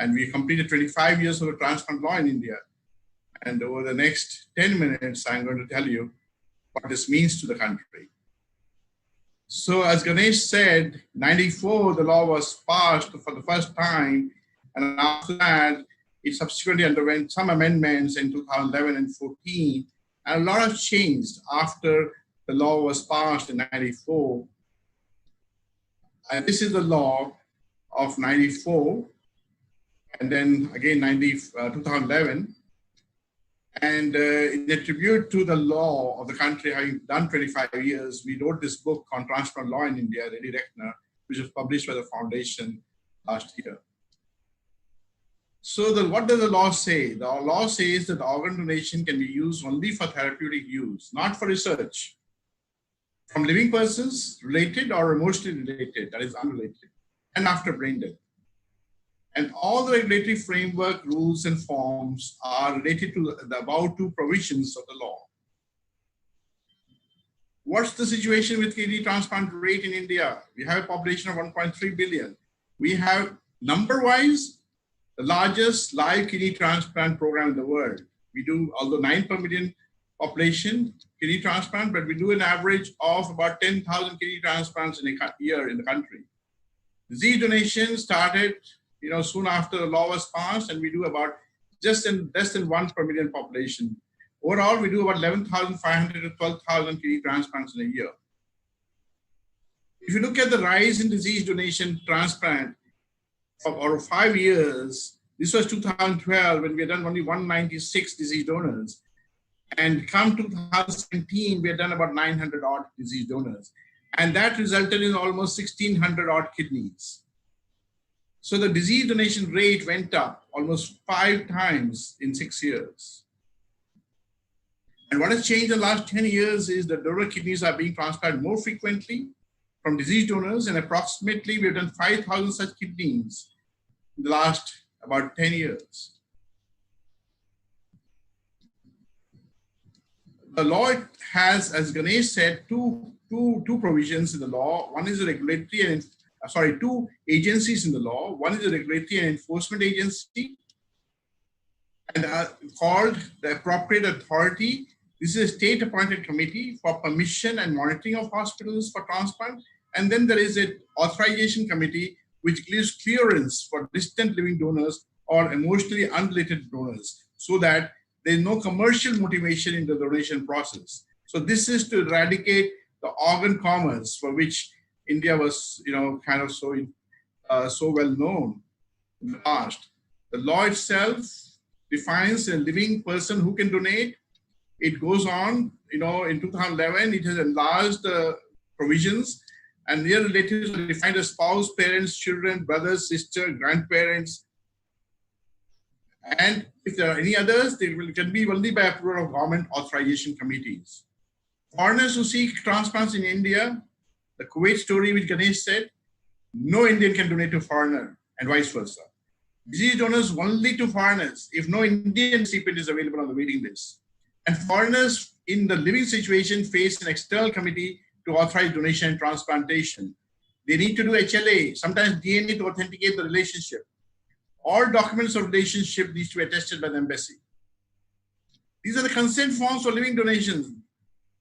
And we completed 25 years of the transplant law in India. And over the next 10 minutes, I'm going to tell you what this means to the country. So as Ganesh said, 94, the law was passed for the first time. And after that, it subsequently underwent some amendments in 2011 and 14. And a lot has changed after the law was passed in 94. And this is the law of 94. And then again, 2011. And in a tribute to the law of the country, having done 25 years, we wrote this book on transplant law in India, Reddy Reckner, which was published by the foundation last year. So what does the law say? The law says that organ donation can be used only for therapeutic use, not for research, from living persons, related or emotionally related, that is unrelated, and after brain death. And all the regulatory framework, rules, and forms are related to the above two provisions of the law. What's the situation with kidney transplant rate in India? We have a population of 1.3 billion. We have, number-wise, the largest live kidney transplant program in the world. We do, although 9 per million population kidney transplant, but we do an average of about 10,000 kidney transplants in a year in the country. Disease donation started soon after the law was passed, and we do about less than 1 per million population. Overall, we do about 11,500 to 12,000 kidney transplants in a year. If you look at the rise in disease donation transplant over 5 years, this was 2012 when we had done only 196 disease donors. And come 2017, we had done about 900 odd disease donors. And that resulted in almost 1,600 odd kidneys. So the disease donation rate went up almost 5 times in 6 years. And what has changed in the last 10 years is that donor kidneys are being transplanted more frequently from disease donors, and approximately we've done 5,000 such kidneys in the last about 10 years. The law has, as Ganesh said, two provisions in the law. One is a regulatory and two agencies in the law. One is a regulatory and enforcement agency, and called the appropriate authority. This is a state-appointed committee for permission and monitoring of hospitals for transplant. And then there is an authorization committee which gives clearance for distant living donors or emotionally unrelated donors, so that there is no commercial motivation in the donation process. So this is to eradicate the organ commerce, for which India was, kind of so well known in the past. The law itself defines a living person who can donate. It goes on, in 2011, it has enlarged the provisions, and near relatives are defined as spouse, parents, children, brothers, sister, grandparents. And if there are any others, they can be only by approval of government authorization committees. Foreigners who seek transplants in India, the Kuwait story which Ganesh said, no Indian can donate to a foreigner, and vice versa. Disease donors only to foreigners if no Indian recipient is available on the waiting list. And foreigners in the living situation face an external committee to authorize donation and transplantation. They need to do HLA, sometimes DNA to authenticate the relationship. All documents of relationship needs to be attested by the embassy. These are the consent forms for living donations.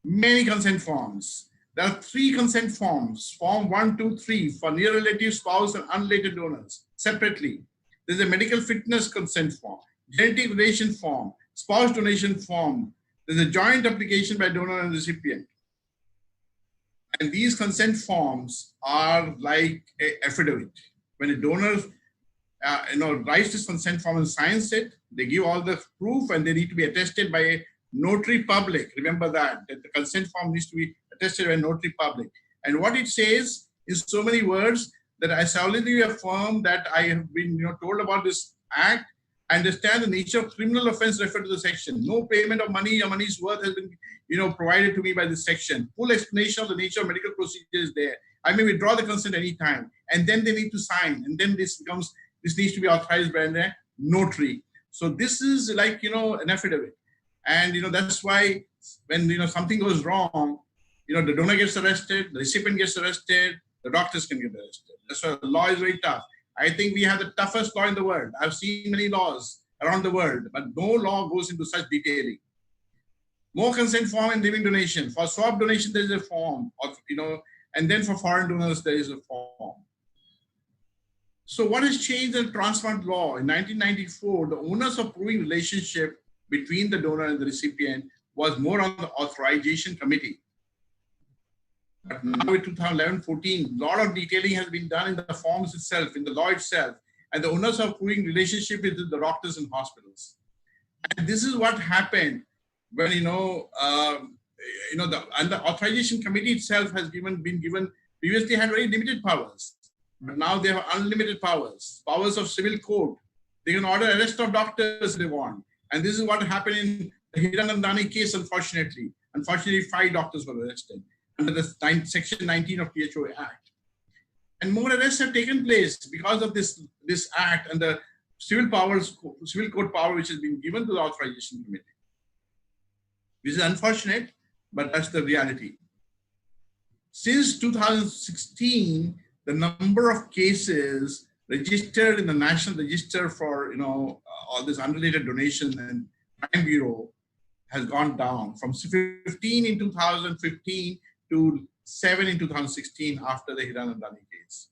Many consent forms. There are 3 consent forms, form 1, 2, 3 for near relative, spouse, and unrelated donors separately. There's a medical fitness consent form, genetic relation form, spouse donation form. There's a joint application by donor and recipient. And these consent forms are like an affidavit. When a donor writes this consent form and signs it, they give all the proof, and they need to be attested by a notary public. Remember that the consent form needs to be attested by a notary public. And what it says is so many words that I solemnly affirm that I have been told about this act. I understand the nature of criminal offense referred to the section. No payment of money or money's worth has been provided to me by this section. Full explanation of the nature of medical procedure is there. I may withdraw the consent anytime, and then they need to sign, and then this needs to be authorized by a notary. So this is like an affidavit. And that's why when something goes wrong, the donor gets arrested, the recipient gets arrested, the doctors can get arrested. That's why the law is very tough. I think we have the toughest law in the world. I've seen many laws around the world, but no law goes into such detailing. More consent form in living donation. For swab donation, there is a form, of, and then for foreign donors, there is a form. So what has changed in transplant law? In 1994, the onus of proving relationship between the donor and the recipient was more on the authorization committee. But now in 2011-14, a lot of detailing has been done in the forms itself, in the law itself, and the onus of proving relationship is with the doctors and hospitals. And this is what happened when, the authorization committee itself has been given, previously had very limited powers. But now they have unlimited powers of civil code. They can order arrest of doctors if they want. And this is what happened in the Hiranandani case, unfortunately. Unfortunately, 5 doctors were arrested under the Section 19 of THO Act. And more arrests have taken place because of this act and the civil code power which has been given to the authorization committee. This is unfortunate, but that's the reality. Since 2016, the number of cases registered in the National Register for all this unrelated donation and Crime Bureau has gone down from 15 in 2015 to 7 in 2016 after the Hiranandani case.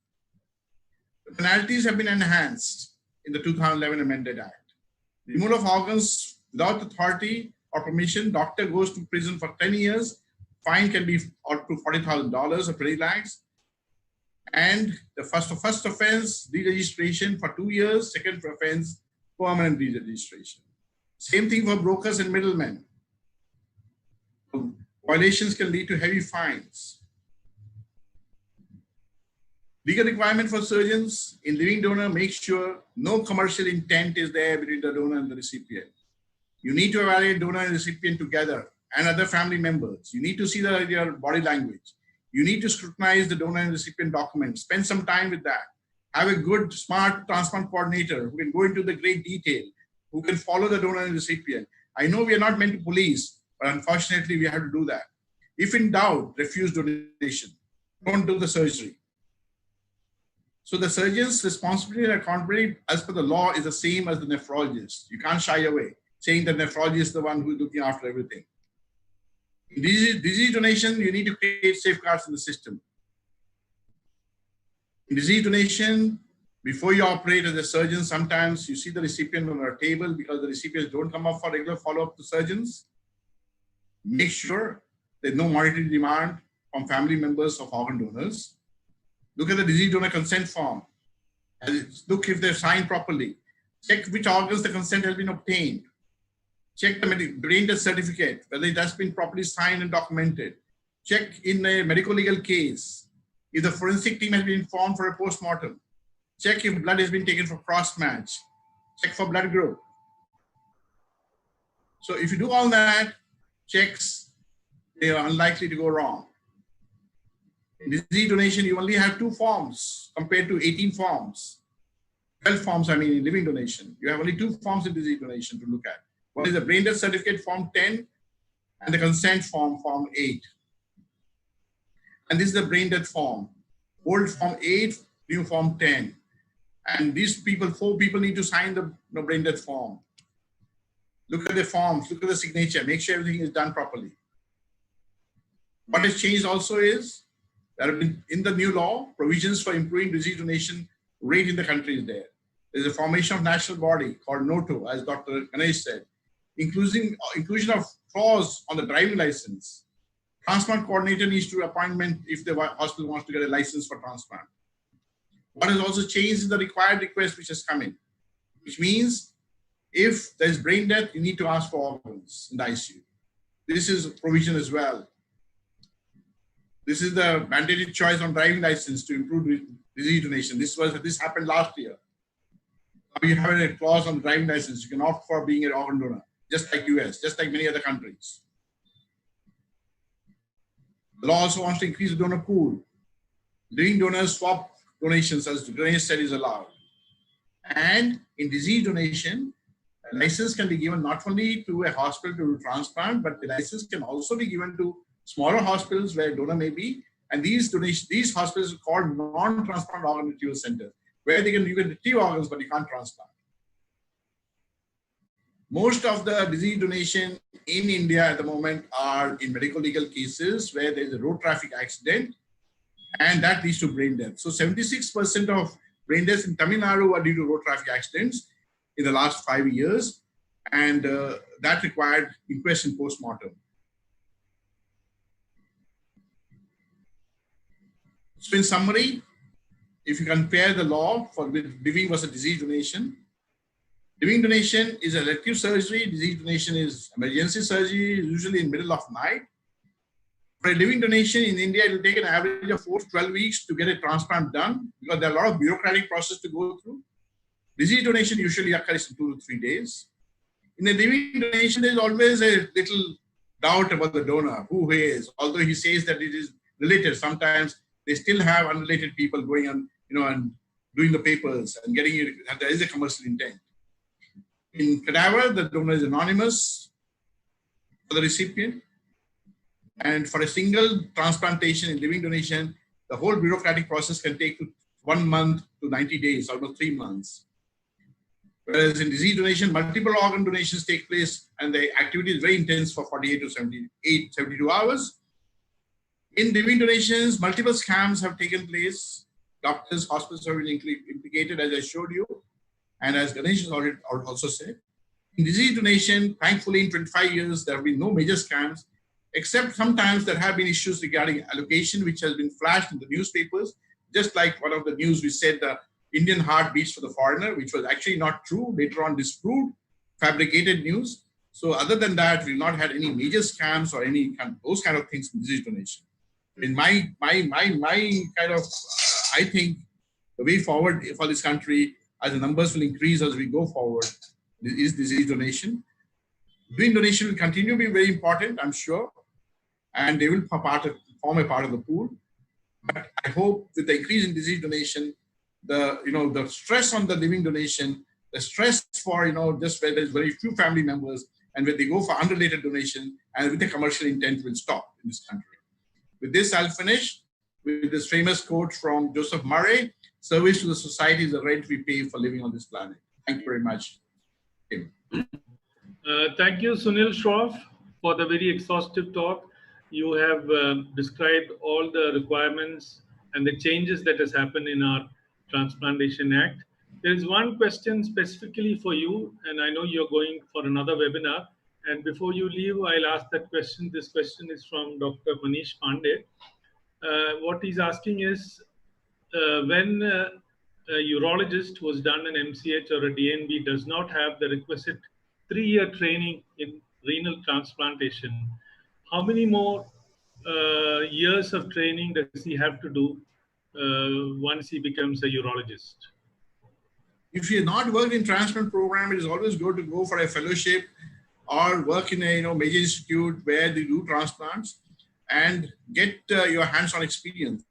The penalties have been enhanced in the 2011 Amended Act. Removal of organs without authority or permission, doctor goes to prison for 10 years, fine can be up to $40,000 or 20 lakhs. And the first offense, deregistration for 2 years, second offense, permanent deregistration. Same thing for brokers and middlemen. Violations can lead to heavy fines. Legal requirement for surgeons in living donor, make sure no commercial intent is there between the donor and the recipient. You need to evaluate donor and recipient together and other family members. You need to see your body language. You need to scrutinize the donor and recipient documents. Spend some time with that. Have a good, smart transplant coordinator who can go into the great detail, who can follow the donor and recipient. I know we are not meant to police, but unfortunately we have to do that. If in doubt, refuse donation. Don't do the surgery. So the surgeon's responsibility and accountability as per the law is the same as the nephrologist. You can't shy away, saying the nephrologist is the one who is looking after everything. In disease donation, you need to create safeguards in the system. In disease donation, before you operate as a surgeon, sometimes you see the recipient on our table because the recipients don't come up for regular follow-up to surgeons. Make sure there's no monetary demand from family members of organ donors. Look at the disease donor consent form. Look if they're signed properly. Check which organs the consent has been obtained. Check the brain death certificate, whether it has been properly signed and documented. Check in a medical legal case, if the forensic team has been informed for a post-mortem. Check if blood has been taken for cross-match. Check for blood group. So if you do all that, checks, they are unlikely to go wrong. In disease donation, you only have 2 forms compared to 18 forms. 12 forms, I mean, in living donation. You have only 2 forms in disease donation to look at. One is the brain death certificate, form 10, and the consent form, form 8. And this is the brain death form. Old form 8, new form 10. And these people, 4 people need to sign the brain death form. Look at the forms, look at the signature, make sure everything is done properly. What has changed also is, there have been, in the new law, provisions for improving disease donation rate in the country is there. There's a formation of national body called NOTO, as Dr. Ganesh said. Inclusion of clause on the driving license. Transplant coordinator needs to appointment if the hospital wants to get a license for transplant. What has also changed is the required request which has come in, which means if there's brain death, you need to ask for organs in the ICU. This is a provision as well. This is the mandated choice on driving license to improve disease donation. This happened last year. Now you have a clause on driving license. You can opt for being an organ donor, just like US, just like many other countries. The law also wants to increase the donor pool. Living donors swap donations, as Ganesh said, is allowed. And in disease donation, a license can be given not only to a hospital to do transplant, but the license can also be given to smaller hospitals where donor may be. And these hospitals are called non-transplant organ retrieval centers, where you can retrieve organs, but you can't transplant. Most of the disease donation in India at the moment are in medical legal cases where there is a road traffic accident and that leads to brain death. So 76% of brain deaths in Tamil Nadu are due to road traffic accidents in the last 5 years, and that required inquest and post-mortem. So in summary, if you compare the law for living versus disease donation is elective surgery, disease donation is emergency surgery, usually in middle of night. For a living donation in India, it will take an average of 4 to 12 weeks to get a transplant done because there are a lot of bureaucratic process to go through. Disease donation usually occurs in 2 to 3 days. In a living donation, there is always a little doubt about the donor, who he is. Although he says that it is related, sometimes they still have unrelated people going on, and doing the papers and getting it, and there is a commercial intent. In cadaver, the donor is anonymous for the recipient. And for a single transplantation in living donation, the whole bureaucratic process can take 1 month to 90 days, almost 3 months. Whereas in disease donation, multiple organ donations take place and the activity is very intense for 48 to 72 hours. In living donations, multiple scams have taken place. Doctors, hospitals have been implicated, as I showed you. And as Ganesh has already also said, in disease donation, thankfully in 25 years, there have been no major scams, except sometimes there have been issues regarding allocation, which has been flashed in the newspapers. Just like one of the news, we said the Indian heart beats for the foreigner, which was actually not true, later on disproved, fabricated news. So other than that, we've not had any major scams or those kind of things in disease donation. In my kind of, I think the way forward for this country, as the numbers will increase as we go forward, is disease donation. Doing donation will continue to be very important, I'm sure, and they will form a part of the pool. But I hope with the increase in disease donation, the stress on the living donation, the stress for, just where there's very few family members, and when they go for unrelated donation and with the commercial intent will stop in this country. With this, I'll finish with this famous quote from Joseph Murray: "Service to the society is the rent we pay for living on this planet." Thank you very much. Thank you, Sunil Shroff, for the very exhaustive talk. You have described all the requirements and the changes that has happened in our Transplantation Act. There is one question specifically for you, and I know you're going for another webinar. And before you leave, I'll ask that question. This question is from Dr. Manish Pandey. What he's asking is, when a urologist who has done an MCH or a DNB does not have the requisite 3-year training in renal transplantation, how many more years of training does he have to do once he becomes a urologist? If you're not worked in transplant program, it is always good to go for a fellowship or work in a major institute where they do transplants and get your hands-on experience.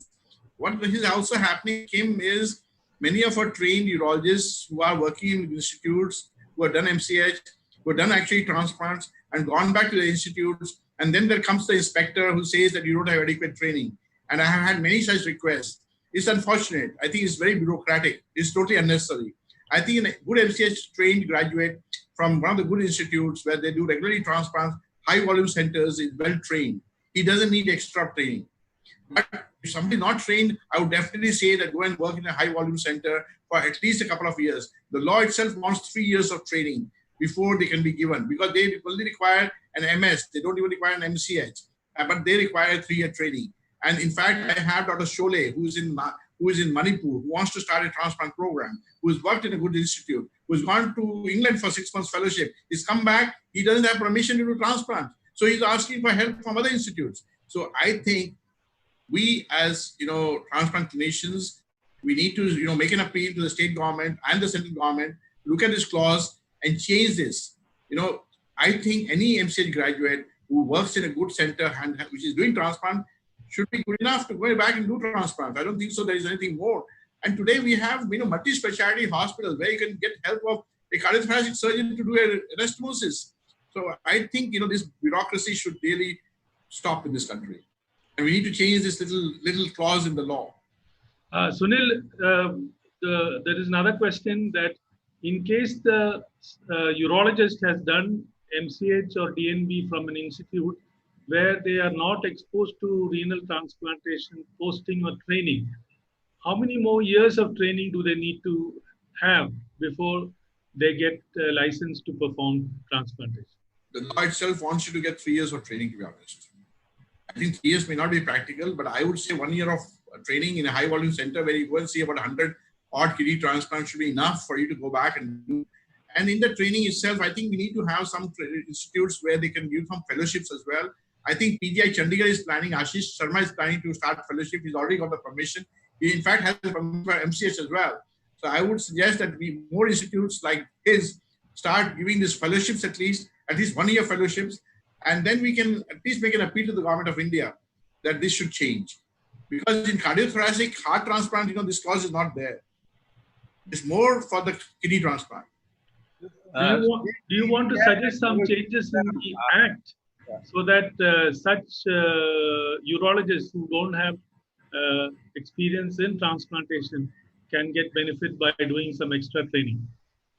What is also happening, Kim, is many of our trained urologists who are working in institutes, who have done MCH, who have done actually transplants and gone back to the institutes, and then there comes the inspector who says that you don't have adequate training. And I have had many such requests. It's unfortunate. I think it's very bureaucratic. It's totally unnecessary. I think a good MCH trained graduate from one of the good institutes where they do regularly transplants, high volume centers, is well trained. He doesn't need extra training. But if somebody not trained, I would definitely say that go and work in a high volume center for at least a couple of years. The law itself wants 3 years of training before they can be given, because they only require an MS. They don't even require an MCH, but they require 3-year training. And in fact, I have Dr. Sholay, who is in Manipur, who wants to start a transplant program, who has worked in a good institute, who has gone to England for 6 months fellowship. He's come back. He doesn't have permission to do transplant. So he's asking for help from other institutes. So I think we as, transplant clinicians, we need to, make an appeal to the state government and the central government, look at this clause and change this. I think any MCH graduate who works in a good center and which is doing transplant should be good enough to go back and do transplant. I don't think so there is anything more. And today we have, multi-specialty hospitals where you can get help of a cardiothoracic surgeon to do a anastomosis. So I think, this bureaucracy should really stop in this country. And we need to change this little clause in the law. Sunil, there is another question that in case the urologist has done MCH or DNB from an institute where they are not exposed to renal transplantation posting or training, how many more years of training do they need to have before they get licensed to perform transplantation? The law itself wants you to get 3 years of training, to be honest. I think 3 years may not be practical, but I would say 1 year of training in a high volume center where you go and see about 100 odd kidney transplants should be enough for you to go back and do. And in the training itself, I think we need to have some institutes where they can give some fellowships as well. I think PGI Chandigarh is planning, Ashish Sharma is planning to start fellowship. He's already got the permission. He in fact has the permission for MCH as well. So I would suggest that more institutes like his start giving these fellowships at least 1 year fellowships. And then we can at least make an appeal to the government of India that this should change. Because in cardiothoracic heart transplant, this clause is not there. It's more for the kidney transplant. Do you want to suggest some changes in the Act so that such urologists who don't have experience in transplantation can get benefit by doing some extra training?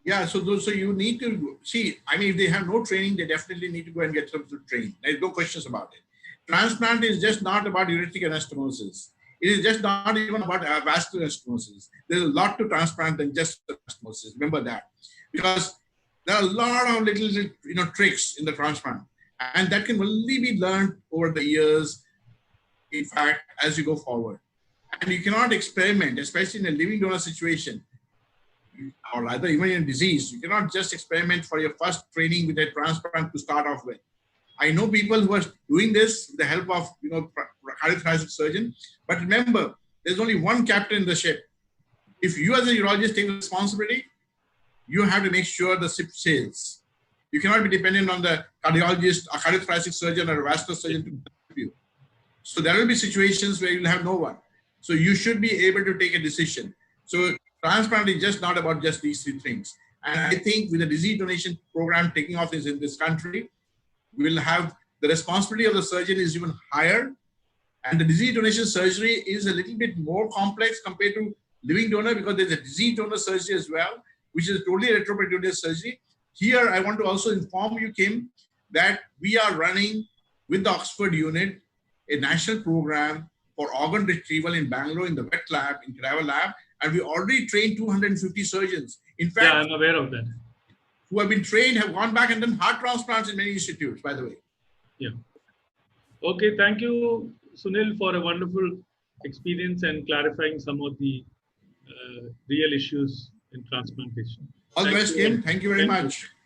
Yeah, so you need to see, I mean, if they have no training, they definitely need to go and get some training. There's no questions about it. Transplant is just not about ureteric anastomosis. It is just not even about vascular anastomosis. There's a lot to transplant than just anastomosis. Remember that. Because there are a lot of little tricks in the transplant. And that can only be learned over the years, in fact, as you go forward. And you cannot experiment, especially in a living donor situation, or rather even in disease. You cannot just experiment for your first training with a transplant to start off with. I know people who are doing this with the help of cardiothoracic surgeon, but remember, there's only one captain in the ship. If you as a urologist take the responsibility, you have to make sure the ship sails. You cannot be dependent on the cardiologist, a cardiothoracic surgeon, or a vascular surgeon to help you. So there will be situations where you'll have no one. So you should be able to take a decision. So transplant is just not about just these 3 things. And I think with the disease donation program taking off in this country, we will have the responsibility of the surgeon is even higher. And the disease donation surgery is a little bit more complex compared to living donor because there's a disease donor surgery as well, which is totally retroperitoneal surgery. Here, I want to also inform you, Kim, that we are running with the Oxford unit a national program for organ retrieval in Bangalore in the wet lab, in cadaver lab, and we already trained 250 surgeons. In fact, yeah, I'm aware of that. Who have been trained have gone back and done heart transplants in many institutes, by the way. Yeah. Okay, thank you, Sunil, for a wonderful experience and clarifying some of the real issues in transplantation. All the best, Kim. Thank you very much.